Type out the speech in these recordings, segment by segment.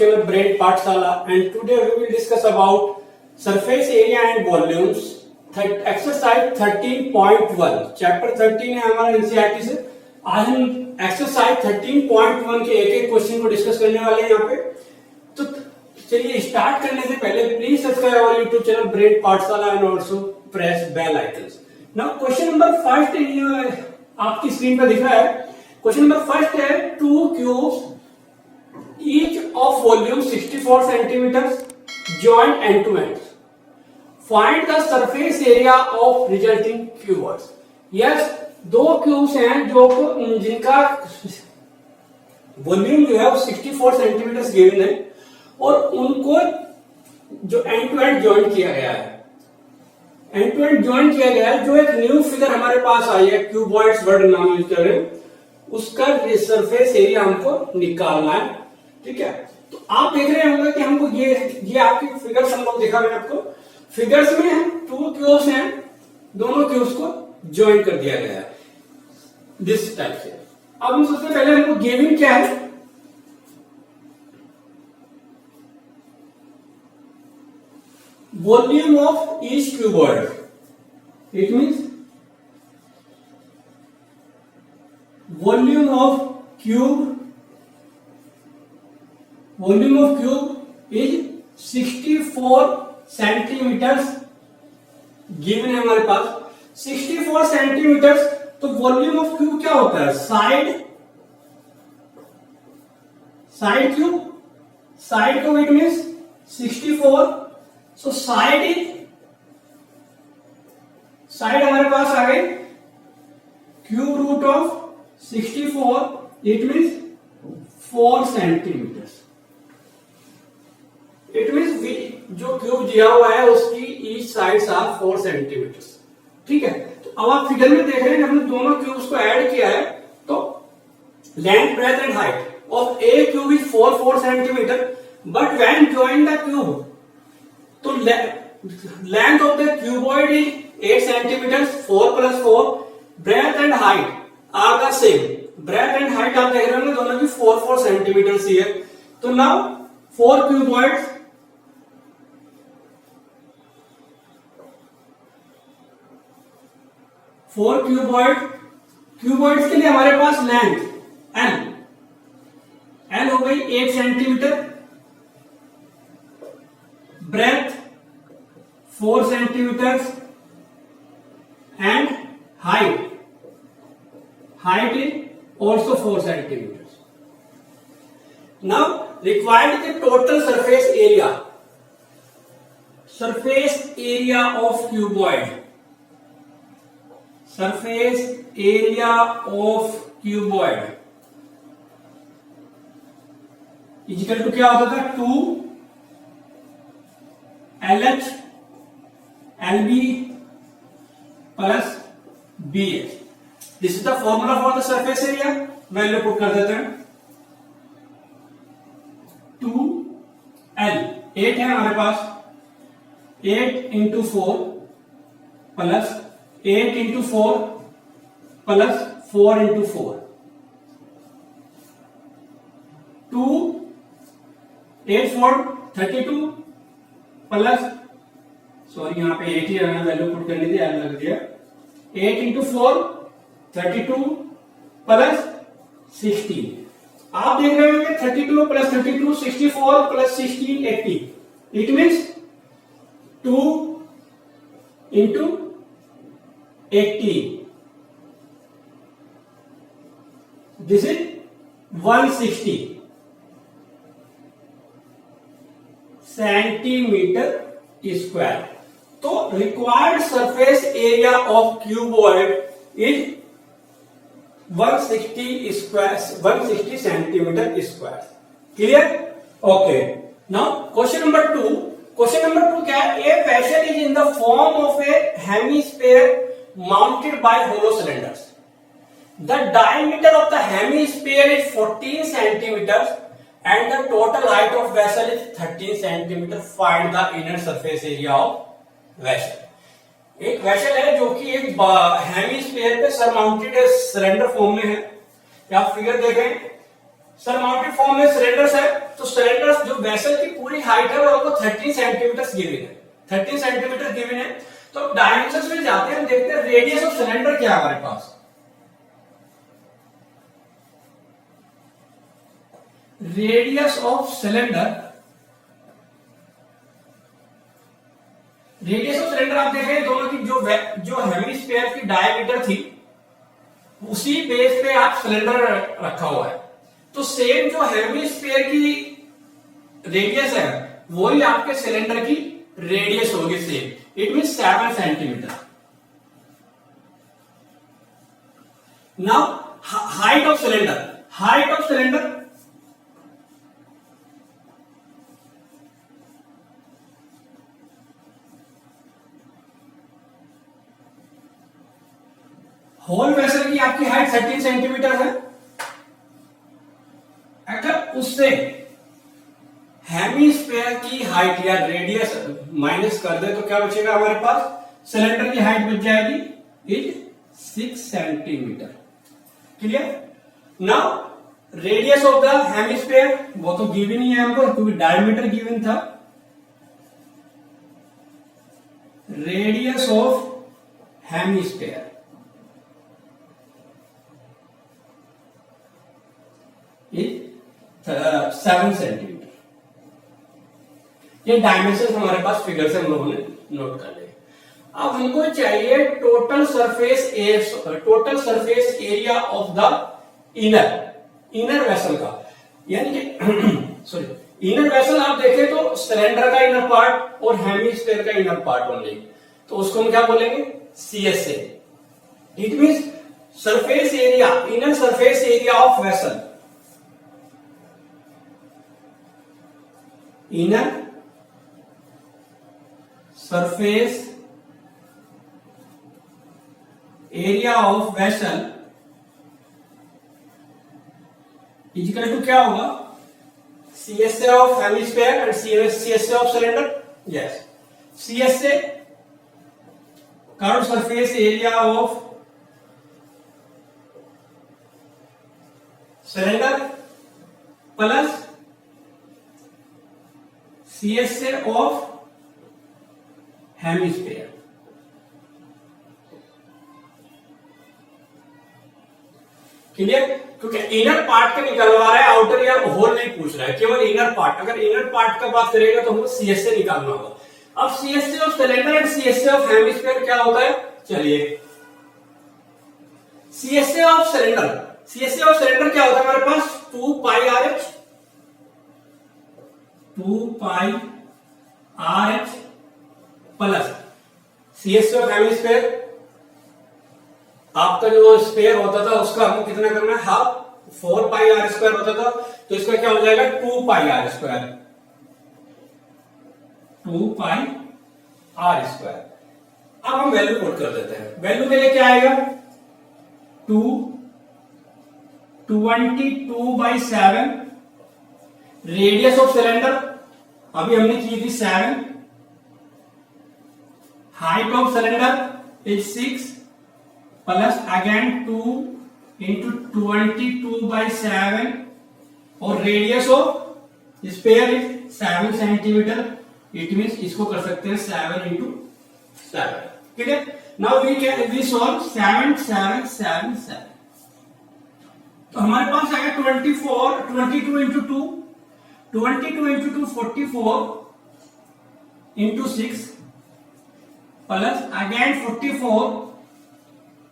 channel Brain Pathshala, and today we will discuss about surface area and volumes. Exercise 13.1 chapter 13 है हमारा NCERT से। आज हम exercise 13.1 के एक एक क्वेश्चन को डिस्कस करने वाले हैं यहाँ पे। तो चलिए स्टार्ट करने से पहले please subscribe our YouTube channel brain Pathshala and also press bell icons. Now question number first आपकी स्क्रीन पर दिख रहा है। क्वेश्चन नंबर फर्स्ट है, two cubes each of volume 64 centimetre joint end to ends, find the surface area of resulting cubes. Yes, दो cubes हैं जिनका volume जो है वो 64 सेंटीमीटर गिवन है और उनको जो एंड टू एंड ज्वाइन किया गया है, एंड टू एंड ज्वाइन किया गया है। जो एक न्यू फिगर हमारे पास आई है, क्यूबॉइड्स वर्ड नाम यूज कर रहे हैं, उसका सरफेस एरिया हमको निकालना है। ठीक है, तो आप देख रहे होंगे कि हमको ये आपकी फिगर्स हम लोग दिखा रहे हैं आपको। फिगर्स में हम टू क्यूब्स हैं, दोनों क्यूब्स को ज्वाइन कर दिया गया है दिस टाइप से। अब हम सबसे पहले हमको गिवन क्या है, volume of each cuboid. It means volume of cube is 64 centimeters given है हमारे पास। 64 सेंटीमीटर्स, तो वॉल्यूम ऑफ क्यूब क्या होता है, side cube it means 64। So side हमारे पास आ गई cube root of 64, it means 4 centimeters. It means जो क्यूब दिया हुआ है उसकी ईच साइड्स आर 4 सेंटीमीटर। ठीक है, तो अब आप फिगर में देख रहे हैं, हमने दोनों क्यूब्स को ऐड किया है, तो length breadth and height of a cube is 4 centimetre, but when join the cube तो length of the cuboid is 8 centimetre, 4 + 4, breadth and height are the same. Breadth and height आप देख रहे होंगे दोनों की 4 सेंटीमीटर ही है। तो नाउ 4 क्यूबॉइड्स, क्यूबॉइड्स के लिए हमारे पास लेंथ एल हो गई 8 centimeter, breadth 4 centimeter and height is also 4 centimeter. Now required the total surface area of cuboid. Surface area of cuboid equal to क्या होता था, 2 LH LB plus BH। This is the formula for the surface area. Value put कर देते हैं, 2L 8 है हमारे पास, 8 × 4 plus 8 × 4 plus 4 × 4, 2 8 4 32 plus, sorry यहां पे 8 ही रहना, वैल्यू पुट करनी थी, एल लग दिया। 8 × 4 32 प्लस 16। आप देख रहे होंगे 32 + 32 64 plus 16 80। It means 2 × 80, this is 160 centimetre square. तो required surface area of cuboid is 160 centimetre square. Clear? Okay, now question number 2। Question number 2 क्या है, a vessel is in the form of a hemisphere mounted by hollow cylinders. The diameter of the hemisphere is 14 centimeters and the total height of vessel is 13 centimeter. Find the inner surface area of vessel. एक vessel है जो कि एक hemisphere पे surmounted cylinder form में है। आप figure देखें, सरमाउंटेड फॉर्म में सिलेंडर्स है, तो सिलेंडर्स जो वेसल की पूरी हाइट है वो आपको 13 सेंटीमीटर गिवन है, 13 सेंटीमीटर गिवन है। तो डायमेंशंस में जाते हैं, हम देखते हैं रेडियस ऑफ सिलेंडर क्या है हमारे पास। Radius of cylinder, radius of cylinder आप देख रहे हैं दोनों की जो हेमिस्फीयर की डायमीटर थी उसी बेस पे आप सिलेंडर रखा हुआ है, तो सेम जो हेमिस्फीयर की रेडियस है वही आपके सिलेंडर की रेडियस होगी same, it mean 7 centimeter. Now height of cylinder, height of cylinder whole vessel की आपकी हाइट 13 सेंटीमीटर है, अगर उससे हेमिस्फीयर की हाइट या रेडियस माइनस कर दे तो क्या बचेगा हमारे पास, सिलेंडर की हाइट बच जाएगी is 6 centimetre. Clear? Now radius of the hemisphere वो तो गिवन ही है हमको क्योंकि डायमीटर गिवन था। Radius of hemisphere is 7 centimetre. ये डायमेंशन हमारे पास फिगर से हम लोगों ने नोट कर लिए। अब हमको चाहिए total surface area of the inner vessel का, यानी कि सॉरी इनर वेसल आप देखें तो सिलेंडर का इनर पार्ट और हेमिस्फीयर का इनर पार्ट ओनली, तो उसको हम क्या बोलेंगे, CSA। It means surface area, inner surface area of vessel, inner surface area of vessel equal to क्या होगा, CSA of hemisphere and CSA of cylinder. Yes, CSA curve surface area of cylinder plus CSA of hemisphere. Clear? क्योंकि inner part का निकलवा रहा है, outer या whole नहीं पूछ रहा है, केवल इनर पार्ट। अगर इनर पार्ट का बात करेगा तो हमको CSA निकालना होगा। अब CSA of cylinder and CSA of hemisphere क्या होता है, चलिए CSA ऑफ सिलेंडर क्या होता है हमारे पास, 2 पाई RH plus CSA of hemisphere, आपका जो स्फीयर होता था उसका हमको कितना करना है, हाफ, 4 पाई R स्क्वायर होता था, तो इसका क्या हो जाएगा 2 पाई R स्क्वायर, 2 पाई R स्क्वायर। अब हम वैल्यू पुट कर देते हैं, वैल्यू के लिए क्या आएगा, 22/7 रेडियस ऑफ सिलेंडर अभी हमने की थी 7, height of cylinder is 6 plus again 2 into 22/7 और radius of sphere is 7 centimeter. It means इसको कर सकते हैं 7 into 7। Clear? Now we solve 7 7 7 7। तो हमारे पास आएगा 22 into 2, 22 into 2 44 into 6 plus again 44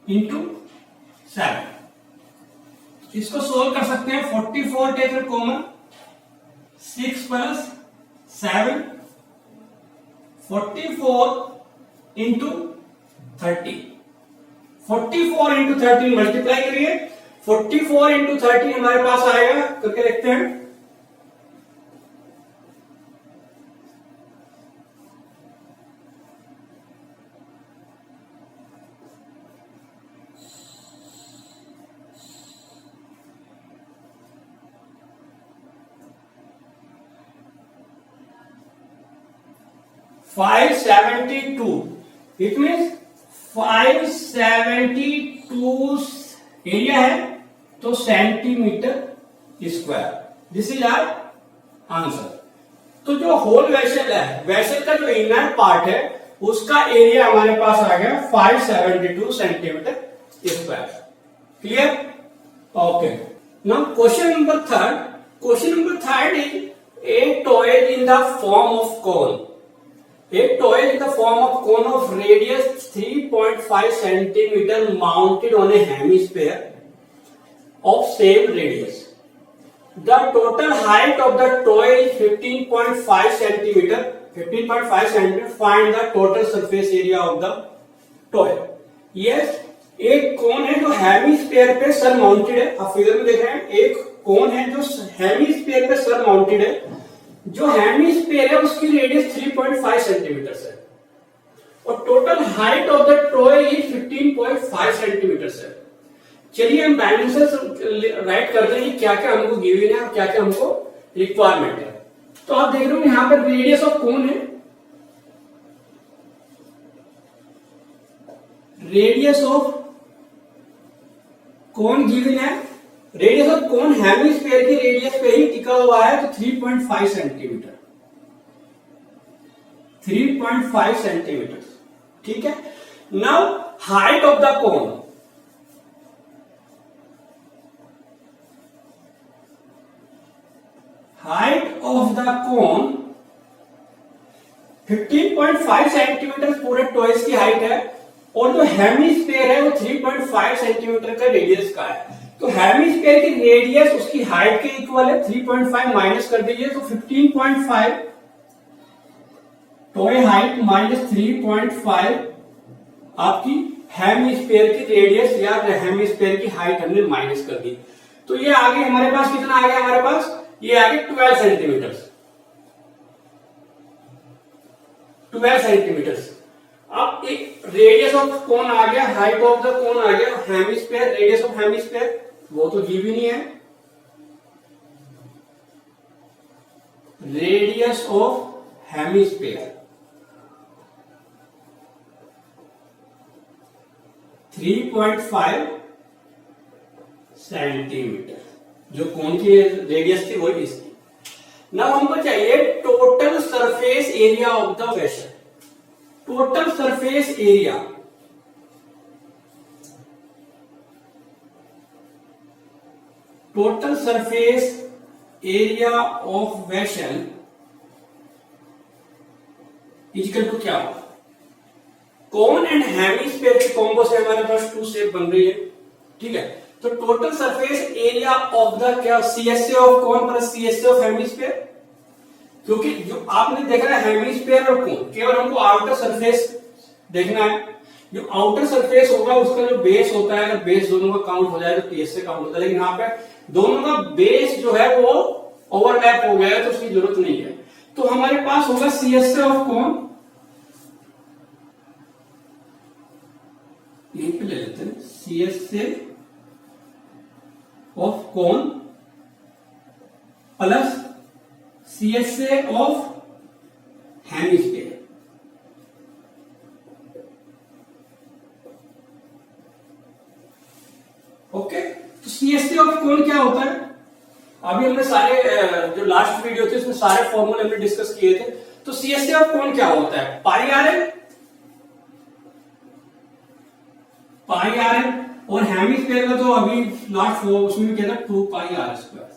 into 7। इसको सोल्व कर सकते हैं, 44 take common, 6 plus 7, 44 into 30, 44 into 30 multiply करिए, 44 इंटू 30 हमारे पास आएगा, करके देखते हैं, $572। इट मीन्स 572 एरिया है तो centimeter square. This is our answer. तो जो होल वेसल है, वेसल का जो इनर पार्ट है उसका एरिया हमारे पास आ गया 572 centimetre square. Clear? Okay. Now question number third. Question number third is a toy in the form of cone. A toy in the form of cone of radius 3.5 centimeter mounted on a hemisphere of same radius. The total height of the toy is 15.5 centimeter. 15.5 centimeter. Find the total surface area of the toy. Yes, एक कोन है जो hemisphere पे sir mounted है। आप figure में देख रहे हैं, एक कोन है जो हेमिस्फीयर पे सर माउंटेड है। जो हेमिस्फीयर है उसकी रेडियस 3.5 सेंटीमीटर है और total height of the toy is 15.5 centimetre है। चलिए हम डायमेंशन राइट करते हैं, क्या क्या हमको गिवन है और क्या क्या हमको रिक्वायरमेंट है। तो आप देख रहे हो यहां पर रेडियस ऑफ कोन है, रेडियस ऑफ कोन गिवन है। रेडियस ऑफ कोन हेमिस्फीयर की रेडियस पे ही टिका हुआ है, तो 3.5 सेंटीमीटर। 3.5 सेंटीमीटर, ठीक है। Now height of the cone, height of the cone 15.5 centimetre पूरे टॉयज की हाइट है और जो हेमिस्फीयर है वो 3.5 सेंटीमीटर का रेडियस का है। तो हेमिस्फीयर की रेडियस उसकी हाइट के इक्वल है। 3.5 माइनस कर दीजिए तो 15.5 टॉय हाइट माइनस 3.5 आपकी हेमिस्फीयर की रेडियस या हेमिस्फीयर की हाइट हमने माइनस कर दी। तो ये आगे हमारे पास कितना आ गया, हमारे पास ये आगे 12 सेंटीमीटर। 12 सेंटीमीटर। अब एक रेडियस ऑफ कोन आ गया, हाइट ऑफ द कोन आ गया, हेमिस्फीयर, रेडियस ऑफ हेमिस्फीयर वो तो दी भी नहीं है। रेडियस ऑफ हेमिस्फीयर 3.5 सेंटीमीटर, जो कोन की रेडियस थी वही इसकी। नाउ हमको चाहिए total surface area of the vessel. Total surface area, total surface area of vessel equal to क्या होगा? कोन एंड हेमिस्फीयर के कॉम्बो से हमारे पास 2 शेप बन रही है, ठीक है। तो total surface area of the क्या, CSA of cone plus CSA of hemisphere. क्योंकि जो आपने देखा है हेमिस्फीयर और कोन, केवल हमको आउटर सरफेस देखना है। जो आउटर सरफेस होगा उसका जो बेस होता है, अगर बेस दोनों का काउंट हो जाए तो टीएसए काउंट होता है, लेकिन यहाँ पे दोनों का बेस जो है वो ओवरलैप हो गया है तो उसकी जरूरत नहीं है। तो हमारे पास होगा सीएसए ऑफ कोन, यहीं पे ले लेते हैं, CSA of cone plus CSA of hemisphere. Okay, तो सीएसए ऑफ कोन क्या होता है? अभी हमने सारे जो लास्ट वीडियो थे उसमें सारे फॉर्मूले हमने डिस्कस किए थे। तो सीएसए ऑफ कोन क्या होता है? Pi r n, pi r n, और हेमिस्फीयर का तो अभी लास्ट उसमें क्या था 2 पाई आर स्क्वायर।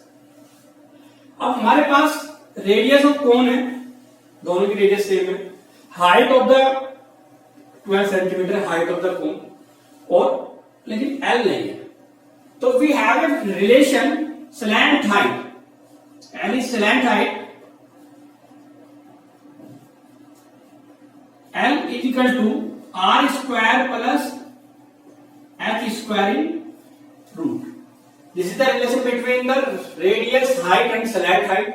अब हमारे पास रेडियस ऑफ कोन है, दोनों की रेडियस सेम है। Height of the 12 centimeter height of the cone, और लेकिन एल नहीं है। तो we have a relation slant height, L is slant height, L is equal to R square plus H square in root. This is the relation between the radius height and slant height.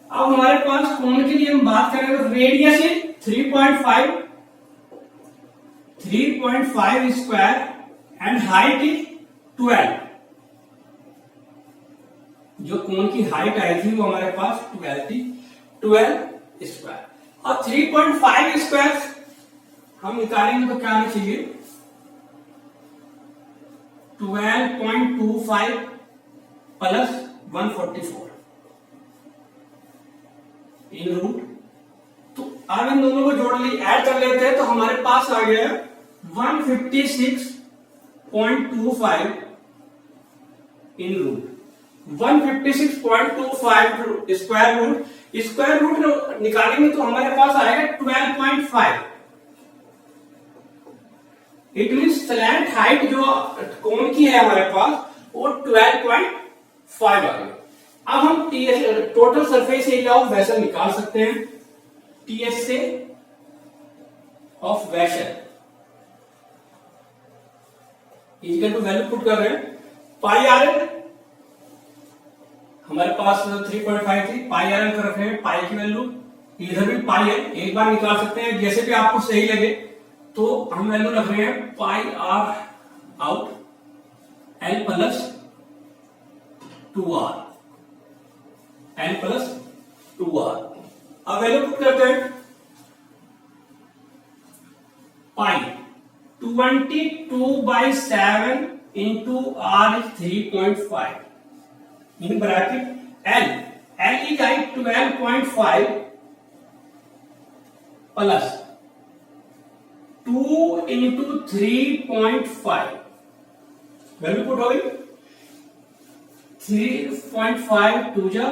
अब हमारे पास कोण के लिए हम बात करें तो radius है 3.5 स्क्वायर एंड हाइट इज 12। जो कोण की हाइट आई थी वो हमारे पास 12 थी, 12 स्क्वायर। और 3.5 स्क्वायर हम निकालेंगे तो क्या आना चाहिए? 12.25 प्लस 144 इन रूट। तो अब इन दोनों को जोड़ ली, ऐड कर लेते हैं, तो हमारे पास आ गया 156.25 इन रूट। 156.25 स्क्वायर रूट निकालेंगे तो हमारे पास आएगा 12.5। इट मीन्स स्लैंट हाइट जो कोन की है हमारे पास वो 12.5 आ गई। अब हम TS total surface area of vessel निकाल सकते हैं। टीएस से of vessel equal to value put कर रहे हैं, पाई आर एल हमारे पास 3.5 थी, पाई आर एल कर रखे हैं, पाई की वैल्यू इधर भी पाई है, एक बार निकाल सकते हैं जैसे भी आपको सही लगे। तो हम वैल्यू रख रहे हैं pi r out l plus 2r, l plus 2r। अब वैल्यू पुट करते हैं, pi 22/7 into r is 3.5 in bracket l is 12.5 plus 2 into 3.5 value put हो गई 3.5 2 जा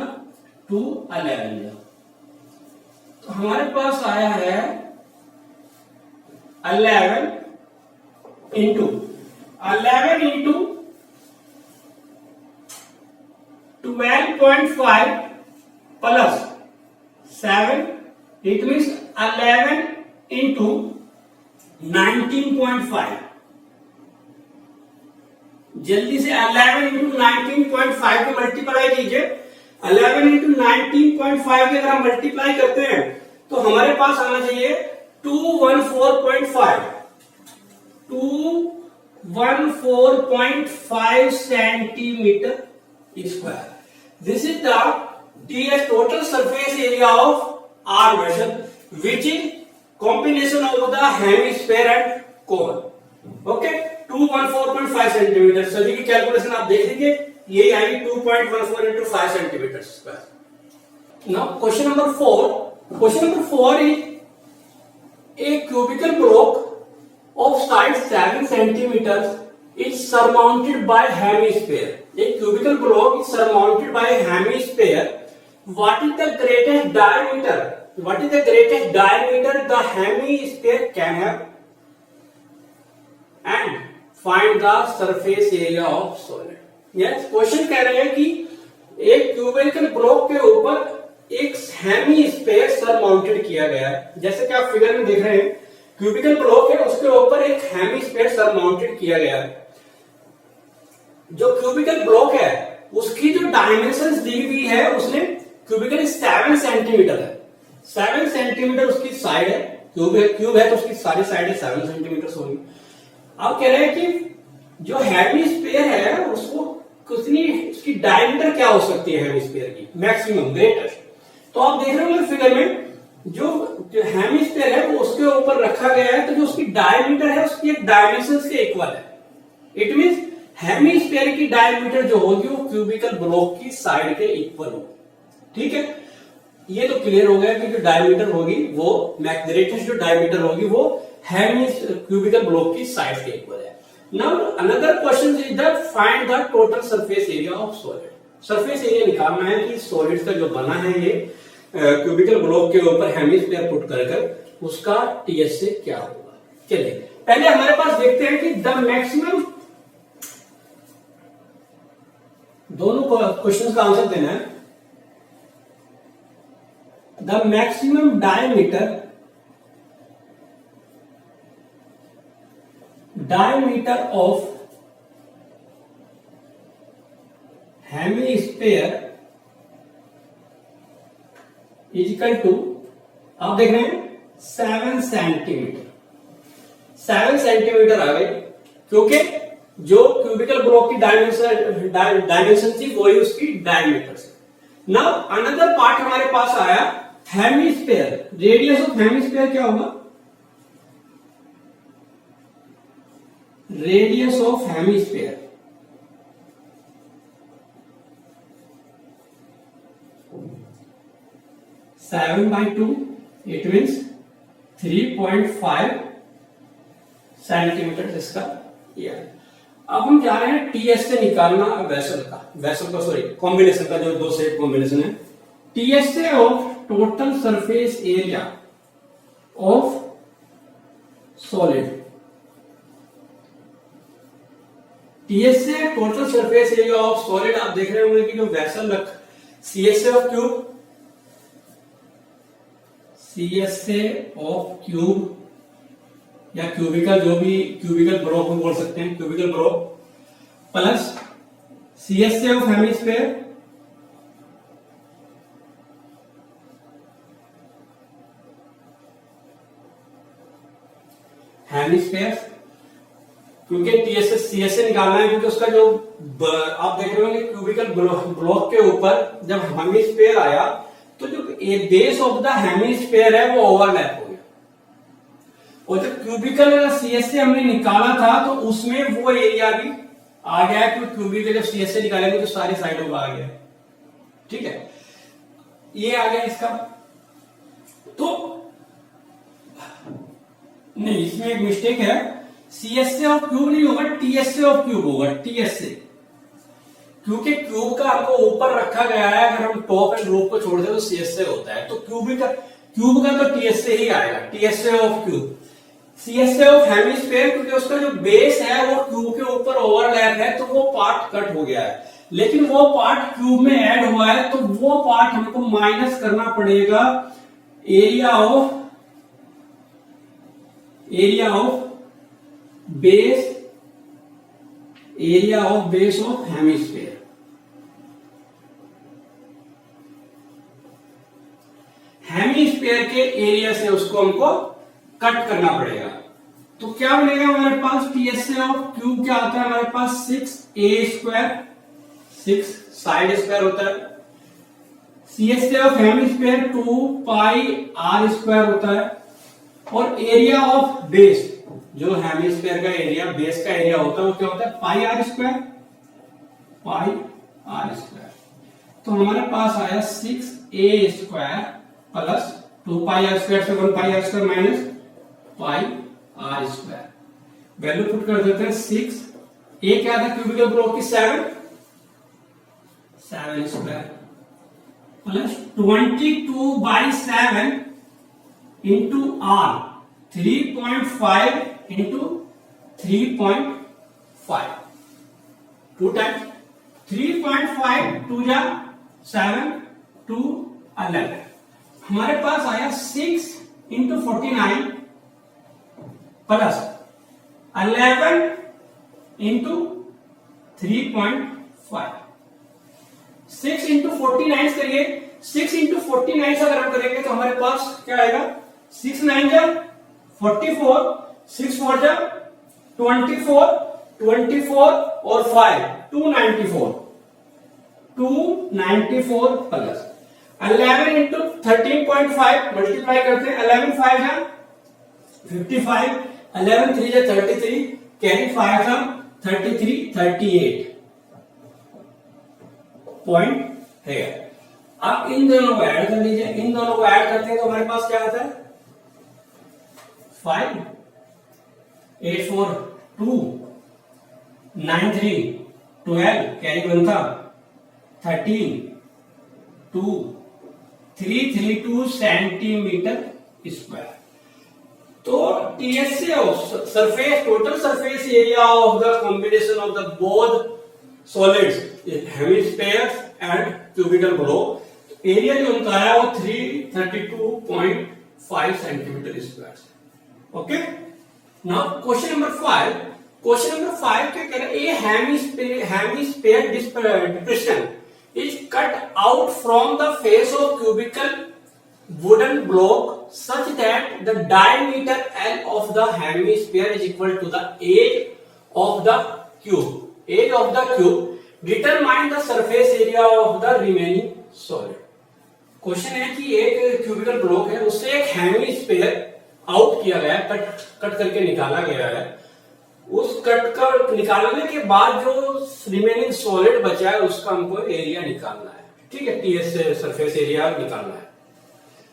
2 11 जा। तो हमारे पास आया है 11 into 12.5 plus 7, it means 11 into 19.5। जल्दी से 11 इंटू 19.5 को मल्टीप्लाई कीजिए। 11 इंटू 19.5 के अगर हम मल्टीप्लाई करते हैं तो हमारे पास आना चाहिए 214.5 centimeter square. This is the TS total surface area of our vessel which is combination of the hemisphere and cone. Okay, 214.5 centimeter. सभी की कैलकुलेशन आप देख लीजिए, यही आएगी 2.14 into 5 centimeter square. Now question number 4। Question number 4 is a cubical block of size 7 centimeters is surmounted by hemisphere. A cubical block is surmounted by a hemisphere. What is the greatest diameter? What is the greatest diameter the hemisphere can have? And find the surface area of solid. Yes, question कह रहे हैं कि एक cubical block के ऊपर एक hemisphere surmounted किया गया है। जैसे कि आप फिगर में देख रहे हैं, क्यूबिकल ब्लॉक है, उसके ऊपर एक हेमिस्फीयर सरमाउंटेड किया गया है। जो क्यूबिकल ब्लॉक है उसकी जो डायमेंशंस दी हुई है, उसने क्यूबिकल 7 सेंटीमीटर है। 7 सेंटीमीटर उसकी साइड है, क्यूब है तो उसकी सारी साइड 7 सेंटीमीटर होगी। अब कह रहे हैं कि जो हेमिस्फीयर है उसको कितनी, उसकी डायमीटर क्या हो सकती है हेमिस्फीयर की, मैक्सिमम ग्रेटेस्ट। तो आप देख रहे हो फिगर में जो हेमिस्फीयर है वो उसके ऊपर रखा गया है, तो जो उसकी डायमीटर है उसकी एक डायमेंशन के इक्वल है। इट मींस हेमिस्फीयर की डायमीटर जो होगी वो क्यूबिकल ब्लॉक की साइड के इक्वल होगी। ठीक है, ये तो क्लियर हो गया कि जो डायमीटर होगी वो ग्रेटेस्ट जो डायमीटर होगी वो क्यूबिकल ब्लॉक की साइड के इक्वल है। Now another question is that find the total surface area of solid. Surface area निकालना है कि सॉलिड का जो बना है ये क्यूबिकल ब्लॉक के ऊपर हेमिस्फीयर पुट कर उसका टीएस से क्या होगा। चलिए पहले हमारे पास देखते हैं कि द मैक्सिमम, दोनों क्वेश्चन का आंसर देना है। The maximum diameter of hemisphere is equal to, आप देख रहे हैं 7 सेंटीमीटर। 7 सेंटीमीटर आ गए क्योंकि जो क्यूबिकल ब्लॉक की डायमेंशन थी वही उसकी डायमीटर से। नाउ अनदर पार्ट हमारे पास आया हेमिस्फीयर। रेडियस ऑफ हेमिस्फीयर क्या होगा? Radius of hemisphere 7/2, it means 3.5 centimetre इसका एरिया। अब हम जा रहे हैं टीएस से निकालना वेसल का सॉरी कॉम्बिनेशन का, जो दो सेट कॉम्बिनेशन है। टीएस से of total surface area of solid, TS से total surface area of solid. आप देख रहे होंगे कि जो वेसल रख CS of cube, CS of cube या क्यूबिकल, जो भी क्यूबिकल ब्लॉक हम बोल सकते हैं, cubical block plus CS of hemisphere क्योंकि टीएस सीएस से निकालना है, क्योंकि उसका जो आप देख रहे होंगे क्यूबिकल ब्लॉक के ऊपर जब हेमिस्फीयर आया तो जो बेस ऑफ द हेमिस्फीयर है वो ओवरलैप हो गया, और जब क्यूबिकल सीएस से हमने निकाला था तो उसमें वो एरिया भी आ गया, क्योंकि क्यूबिकल जब सीएस से निकालेंगे तो सारी साइडों का आ गया। ठीक है, ये आ गया इसका। तो नहीं, इसमें एक मिस्टेक है, सीएस से ऑफ क्यूब नहीं होगा, टीएस से ऑफ क्यूब होगा, टीएस से, क्योंकि क्यूब का हमको ऊपर रखा गया है। अगर हम टॉप एंड रूफ को छोड़ दें तो सीएस से होता है, तो क्यूब का तो टीएस से ही आएगा, टीएस से ऑफ क्यूब। सीएस से ऑफ हेमिस्फीयर, क्योंकि उसका जो बेस है वो क्यूब के ऊपर ओवरलैप है, तो वो पार्ट कट हो गया है, लेकिन वो पार्ट क्यूब में ऐड हुआ है, तो वो पार्ट हमको माइनस करना पड़ेगा area of base of hemisphere. Hemisphere के एरिया से उसको हमको कट करना पड़ेगा। तो क्या बनेगा हमारे पास, टीएस से ऑफ क्यूब क्या आता है हमारे पास, 6a², 6 साइड स्क्वायर होता है। सीएस से ऑफ हेमिस्फीयर 2πr² होता है, और एरिया ऑफ बेस, जो हेमिस्फीयर का एरिया, बेस का एरिया होता है वो क्या होता है, πr², तो हमारे पास आया 6a² प्लस 2πr² से 1πr² minus πr²। Value put कर देते हैं 6, ए क्या था क्यूबिकल ब्लॉक की, 7² plus 22/7 into r, 3.5 into 3.5, 2 times 3.5 2 जा 7 2 11। हमारे पास आया 6 इंटू 49 प्लस 11 इंटू 3.5। 6 इंटू 49 करिए, 6 इंटू 49 अगर हम करेंगे तो हमारे पास क्या आएगा, 6 9 जा 44, 6 4 जा 24, 24 और 5 294 प्लस 11 इंटू 13.5 मल्टीप्लाई करते हैं, 11 5 जा 55, 11 3 जा 33, कैरी 5 जा 33, 38 पॉइंट है। अब इन दोनों को ऐड कर लीजिए, इन दोनों को ऐड करते हैं तो हमारे पास क्या आता है, 5 8 4 2 9 3 12, कैरी 1 था 13 2 332 सेंटीमीटर स्क्वायर। तो टीएस से surface, total surface area of the combination of the both solids, hemisphere and cubical block, area जो उनका है वो 332.5 centimetre square. Okay, now question number 5। Question number 5 क्या कह रहा है, a hemisphere depression is cut out from the face of cubical wooden block such that the diameter L of the hemisphere is equal to the age of the cube. Age of the cube. Determine the surface area of the remaining solid. Question है कि एक cubical block है, उससे एक hemisphere out किया गया है, cut करके निकाला गया है। उस कट कर निकालने के बाद जो रिमेनिंग सॉलिड बचा है उसका हमको एरिया निकालना है। ठीक है, टीएस से सरफेस एरिया निकालना है।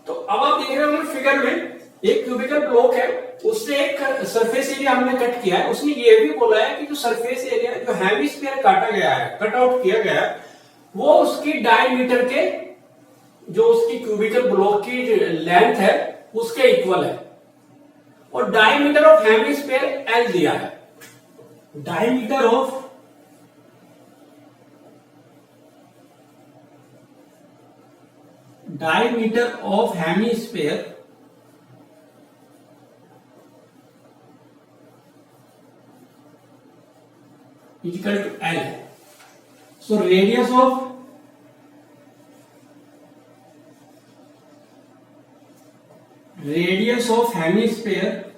तो अब आप देख रहे होंगे फिगर में एक क्यूबिकल ब्लॉक है, उससे एक सरफेस एरिया हमने कट किया है। उसने ये भी बोला है कि जो सरफेस एरिया जो हेमिस्फीयर काटा गया है, कट आउट किया गया है, वो उसकी डायमीटर के जो उसकी क्यूबिकल ब्लॉक की लेंथ है उसके इक्वल है। और डायमीटर ऑफ हेमिस्फीयर एल दिया है। Diameter of hemisphere equal to l है। So radius of hemisphere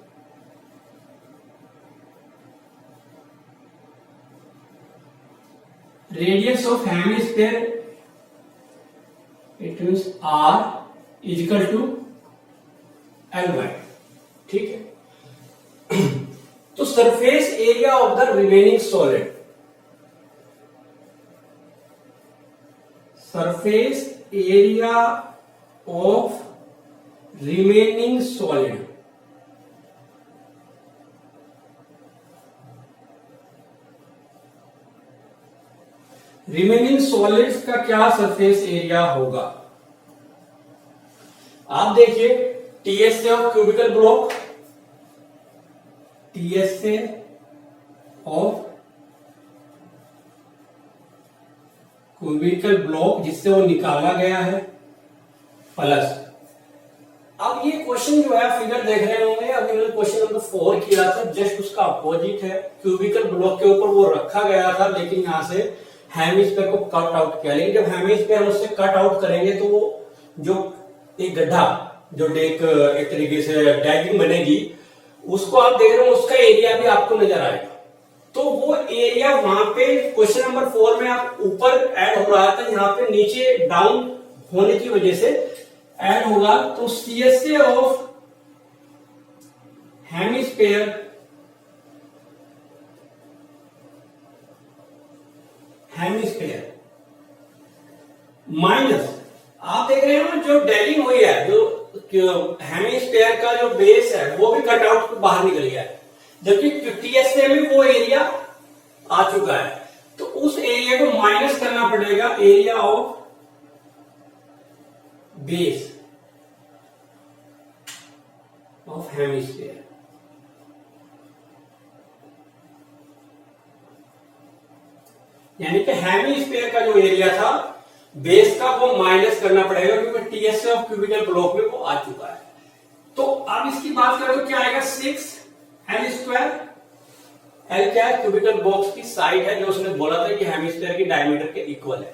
it means R is equal to Ly। ठीक है। तो surface area of the remaining solid, surface area of remaining solid remaining solids का क्या surface area होगा? आप देखिए TSA of cubical block, TSA of cubical block जिससे वो निकाला गया है, प्लस अब ये क्वेश्चन जो है फिगर देख रहे होंगे, अभी मैंने क्वेश्चन नंबर 4 किया था, जस्ट उसका अपोजिट है। क्यूबिकल ब्लॉक के ऊपर वो रखा गया था, लेकिन यहां से हेमिस्फीयर को कट आउट किया। लेकिन जब हेमिस्फीयर हम उससे कट आउट करेंगे तो वो जो एक गड्ढा जो एक तरीके से डैगिंग बनेगी, उसको आप देख रहे हो, उसका एरिया भी आपको नजर आएगा। तो वो एरिया वहां पे क्वेश्चन नंबर 4 में आप ऊपर ऐड हो रहा था, यहाँ पे नीचे डाउन होने की वजह से ऐड होगा। तो सीएसए ऑफ हेमिस्फीयर माइनस आप देख रहे हो जो डैगिंग हुई है, जो हेमिस्फीयर का जो बेस है वो भी कट आउट बाहर निकल गया है, जबकि टीएसए में वो एरिया आ चुका है। तो उस एरिया को माइनस करना पड़ेगा area of base of hemisphere. यानी कि हेमिस्फीयर का जो एरिया था बेस का वो माइनस करना पड़ेगा, क्योंकि टीएसए ऑफ क्यूबिकल ब्लॉक में वो आ चुका है। तो अब इसकी बात करें तो क्या आएगा, 6L²। L क्या है? क्यूबिकल बॉक्स की साइड है, जो उसने बोला था कि हेमिस्फीयर की डायमीटर के इक्वल है,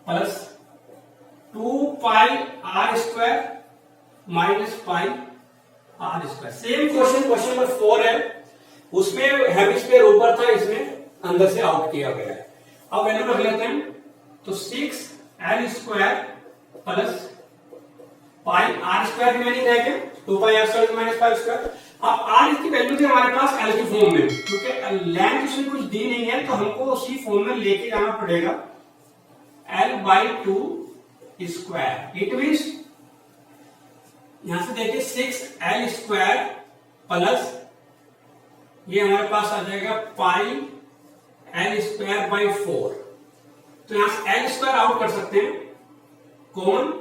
plus 2πr² minus πr²। Same question number 4 है, उसमें हेमिस्फीयर ऊपर था, इसमें अंदर से आउट किया गया है। अब वैल्यू रख लेते हैं, तो 6L² प्लस πr² रिमेनिंग है क्या, 2πr² माइनस πr²। अब r की वैल्यू थी हमारे पास L की फॉर्म में, क्योंकि लेंथ उसने कुछ दी नहीं है, तो हमको उसी फॉर्म में लेके जाना पड़ेगा L/2²। इट मीन्स यहां से देखिए 6L² प्लस ये हमारे पास आ जाएगा πL²/4। तो यहां से L² आउट कर सकते हैं, कॉमन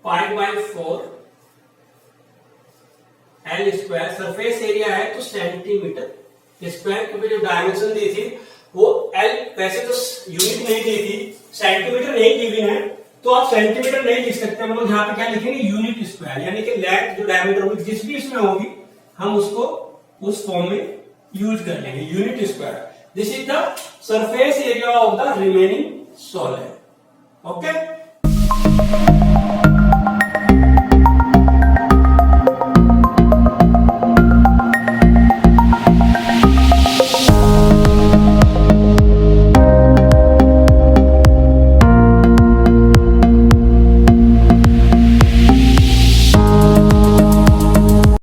π/4 L²। सरफेस एरिया है तो सेंटीमीटर स्क्वायर, क्योंकि जो डायमेंशन दी थी वो L, वैसे तो यूनिट नहीं दी थी, सेंटीमीटर नहीं दी हुई है, तो आप सेंटीमीटर नहीं लिख सकते, हम लोग यहाँ पे क्या लिखेंगे, यूनिट स्क्वायर। यानी कि लेंथ जो डायमीटर होगी जिस भी इसमें होगी हम उसको उस फॉर्म में यूज कर लेंगे, unit square. This is the surface area of the remaining solid. Okay.